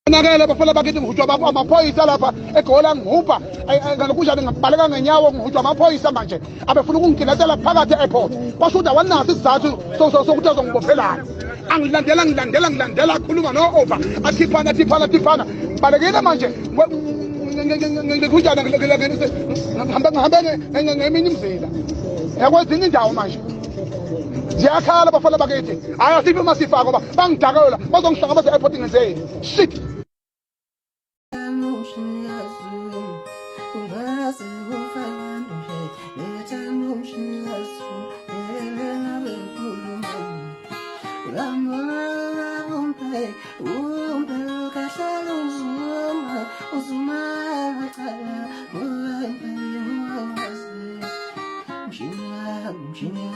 Nakele bafuna bakithi ngihutshwa amaphoyisa lapha eGola ngihupha ngalokunjani ngibhaleka ngenyawo ngihutshwa amaphoyisa manje abefuna ukungigilatela phakathi e-airport basho ukuthi awanaso isizathu sokuthi azongibophelana ngilandela akhuluma no-over athiphana balekile manje ngikunjani ngihambe ngeminye imizila yakwezinye indawo manje ziyakhala bafana bakithi hhayi asiphi masifako bangidakela bazongihlangabeza e-airport ngenzeni shit. Jimmy,